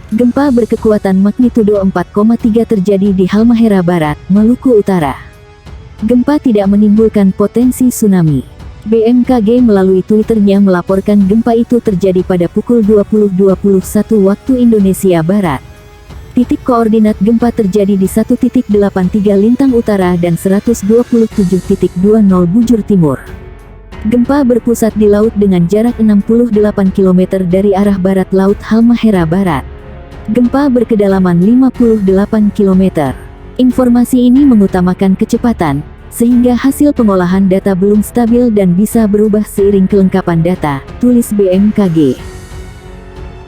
Gempa berkekuatan magnitudo 4,3 terjadi di Halmahera Barat, Maluku Utara. Gempa tidak menimbulkan potensi tsunami. BMKG melalui Twitternya melaporkan gempa itu terjadi pada pukul 20.21 waktu Indonesia Barat. Titik koordinat gempa terjadi di 1.83 Lintang Utara dan 127.20 Bujur Timur. Gempa berpusat di laut dengan jarak 68 km dari arah barat laut Halmahera Barat. Gempa berkedalaman 58 km. Informasi ini mengutamakan kecepatan, sehingga hasil pengolahan data belum stabil dan bisa berubah seiring kelengkapan data, tulis BMKG.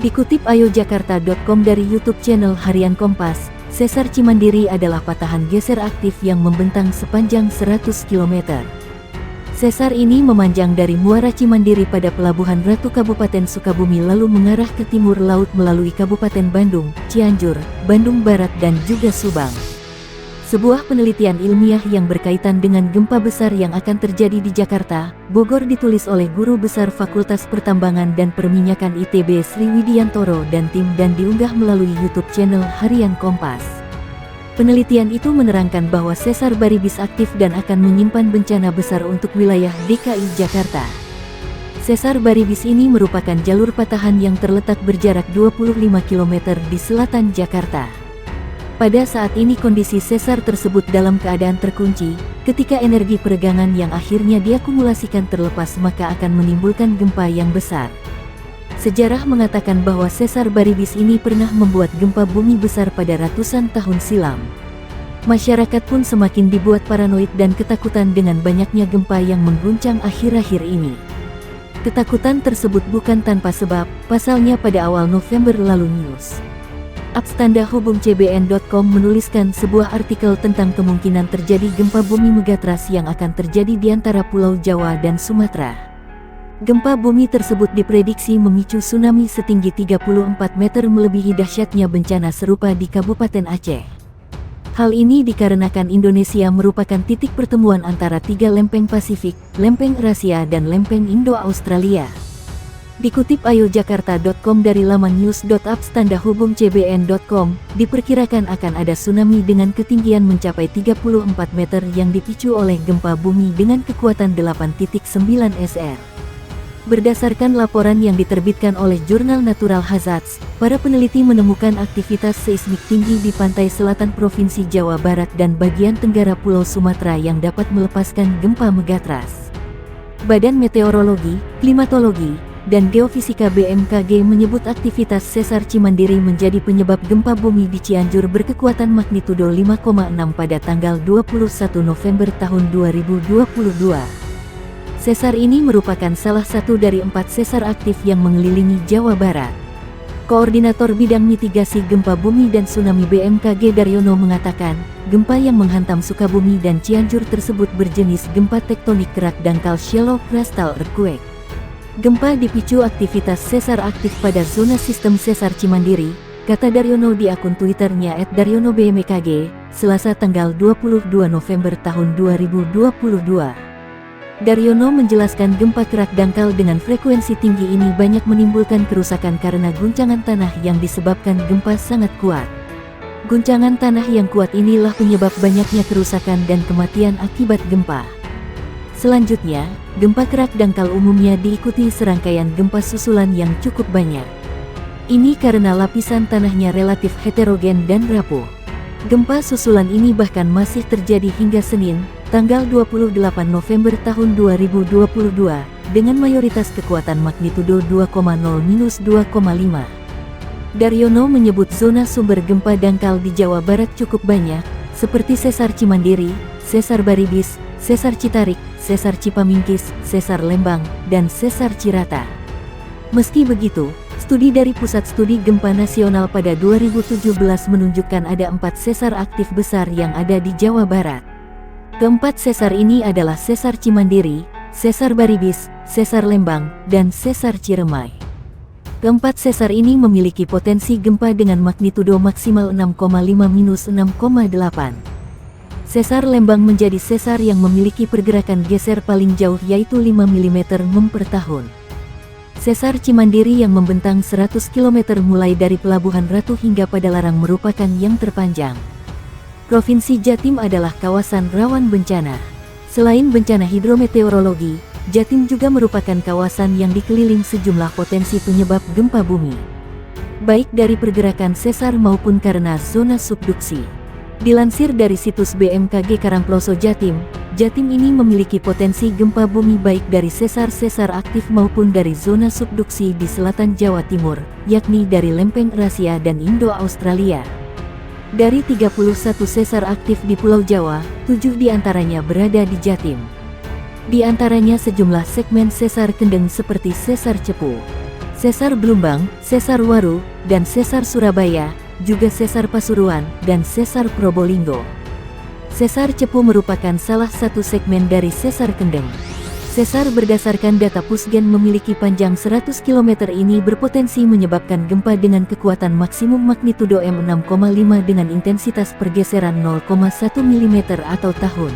Dikutip ayojakarta.com dari YouTube channel Harian Kompas, sesar Cimandiri adalah patahan geser aktif yang membentang sepanjang 100 km. Sesar ini memanjang dari Muara Cimandiri pada Pelabuhan Ratu Kabupaten Sukabumi lalu mengarah ke timur laut melalui Kabupaten Bandung, Cianjur, Bandung Barat dan juga Subang. Sebuah penelitian ilmiah yang berkaitan dengan gempa besar yang akan terjadi di Jakarta, Bogor ditulis oleh Guru Besar Fakultas Pertambangan dan Perminyakan ITB Sri Widiantoro dan tim dan diunggah melalui YouTube channel Harian Kompas. Penelitian itu menerangkan bahwa sesar Baribis aktif dan akan menyimpan bencana besar untuk wilayah DKI Jakarta. Sesar Baribis ini merupakan jalur patahan yang terletak berjarak 25 km di selatan Jakarta. Pada saat ini kondisi sesar tersebut dalam keadaan terkunci, ketika energi peregangan yang akhirnya diakumulasikan terlepas maka akan menimbulkan gempa yang besar. Sejarah mengatakan bahwa sesar Baribis ini pernah membuat gempa bumi besar pada ratusan tahun silam. Masyarakat pun semakin dibuat paranoid dan ketakutan dengan banyaknya gempa yang mengguncang akhir-akhir ini. Ketakutan tersebut bukan tanpa sebab, pasalnya pada awal November lalu News @cbn.com menuliskan sebuah artikel tentang kemungkinan terjadi gempa bumi megatrust yang akan terjadi di antara Pulau Jawa dan Sumatera. Gempa bumi tersebut diprediksi memicu tsunami setinggi 34 meter melebihi dahsyatnya bencana serupa di Kabupaten Aceh. Hal ini dikarenakan Indonesia merupakan titik pertemuan antara tiga lempeng Pasifik, lempeng Eurasia dan lempeng Indo-Australia. Dikutip ayojakarta.com dari laman news.cbn.com, diperkirakan akan ada tsunami dengan ketinggian mencapai 34 meter yang dipicu oleh gempa bumi dengan kekuatan 8.9 SR. Berdasarkan laporan yang diterbitkan oleh jurnal Natural Hazards, para peneliti menemukan aktivitas seismik tinggi di pantai selatan Provinsi Jawa Barat dan bagian tenggara Pulau Sumatera yang dapat melepaskan gempa megatrust. Badan Meteorologi, Klimatologi, dan Geofisika BMKG menyebut aktivitas sesar Cimandiri menjadi penyebab gempa bumi di Cianjur berkekuatan magnitudo 5,6 pada tanggal 21 November tahun 2022. Sesar ini merupakan salah satu dari 4 sesar aktif yang mengelilingi Jawa Barat. Koordinator Bidang Mitigasi Gempa Bumi dan Tsunami BMKG Daryono mengatakan, gempa yang menghantam Sukabumi dan Cianjur tersebut berjenis gempa tektonik kerak dangkal shallow crustal earthquake. Gempa dipicu aktivitas sesar aktif pada zona sistem sesar Cimandiri, kata Daryono di akun Twitternya @DaryonoBMKG, Selasa tanggal 22 November tahun 2022. Daryono menjelaskan gempa kerak dangkal dengan frekuensi tinggi ini banyak menimbulkan kerusakan karena guncangan tanah yang disebabkan gempa sangat kuat. Guncangan tanah yang kuat inilah penyebab banyaknya kerusakan dan kematian akibat gempa. Selanjutnya, gempa kerak dangkal umumnya diikuti serangkaian gempa susulan yang cukup banyak. Ini karena lapisan tanahnya relatif heterogen dan rapuh. Gempa susulan ini bahkan masih terjadi hingga Senin, tanggal 28 November tahun 2022, dengan mayoritas kekuatan magnitudo 2,0-2,5. Daryono menyebut zona sumber gempa dangkal di Jawa Barat cukup banyak, seperti sesar Cimandiri, sesar Baribis, sesar Citarik, sesar Cipamingkis, sesar Lembang, dan sesar Cirata. Meski begitu, studi dari Pusat Studi Gempa Nasional pada 2017 menunjukkan ada 4 sesar aktif besar yang ada di Jawa Barat. Keempat sesar ini adalah sesar Cimandiri, sesar Baribis, sesar Lembang, dan sesar Ciremai. Keempat sesar ini memiliki potensi gempa dengan magnitudo maksimal 6,5-6,8. Sesar Lembang menjadi sesar yang memiliki pergerakan geser paling jauh yaitu 5 mm per tahun. Sesar Cimandiri yang membentang 100 km mulai dari Pelabuhan Ratu hingga Padalarang merupakan yang terpanjang. Provinsi Jatim adalah kawasan rawan bencana. Selain bencana hidrometeorologi, Jatim juga merupakan kawasan yang dikeliling sejumlah potensi penyebab gempa bumi, baik dari pergerakan sesar maupun karena zona subduksi. Dilansir dari situs BMKG Karangploso Jatim, Jatim ini memiliki potensi gempa bumi baik dari sesar-sesar aktif maupun dari zona subduksi di selatan Jawa Timur, yakni dari lempeng Eurasia dan Indo-Australia. Dari 31 sesar aktif di Pulau Jawa, 7 diantaranya berada di Jatim. Di antaranya sejumlah segmen sesar kendeng seperti Sesar Cepu, Sesar Blumbang, Sesar Waru, dan Sesar Surabaya, juga Sesar Pasuruan, dan Sesar Probolinggo. Sesar Cepu merupakan salah satu segmen dari Sesar Kendeng. Sesar berdasarkan data Pusgen memiliki panjang 100 km ini berpotensi menyebabkan gempa dengan kekuatan maksimum magnitudo M6,5 dengan intensitas pergeseran 0,1 mm atau tahun.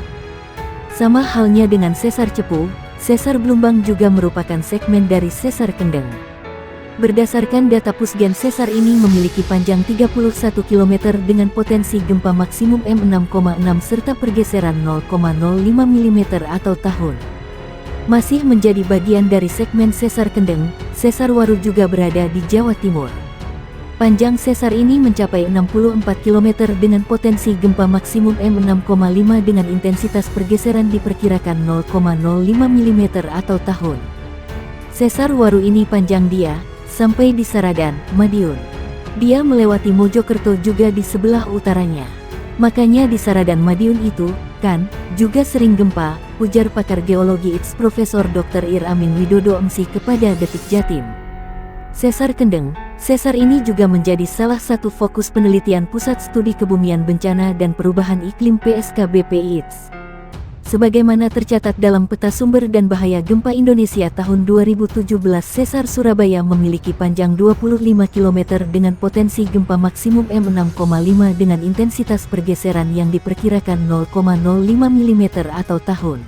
Sama halnya dengan Sesar Cepu, Sesar Blumbang juga merupakan segmen dari Sesar Kendeng. Berdasarkan data Pusgen, sesar ini memiliki panjang 31 km dengan potensi gempa maksimum M6,6 serta pergeseran 0,05 mm atau tahun. Masih menjadi bagian dari segmen Sesar Kendeng, Sesar Waru juga berada di Jawa Timur. Panjang sesar ini mencapai 64 km dengan potensi gempa maksimum M6,5 dengan intensitas pergeseran diperkirakan 0,05 mm atau tahun. Sesar Waru ini panjang dia sampai di Saradan, Madiun. Dia melewati Mojokerto juga di sebelah utaranya. Makanya di Saradan Madiun itu, kan, juga sering gempa, ujar pakar geologi ITS Profesor Dr. Ir Amin Widodo MC kepada Detik Jatim. Sesar Kendeng, sesar ini juga menjadi salah satu fokus penelitian Pusat Studi Kebumian Bencana dan Perubahan Iklim PSKBP ITS. Sebagaimana tercatat dalam Peta Sumber dan Bahaya Gempa Indonesia tahun 2017, Sesar Surabaya memiliki panjang 25 km dengan potensi gempa maksimum M6,5 dengan intensitas pergeseran yang diperkirakan 0,05 mm atau tahun.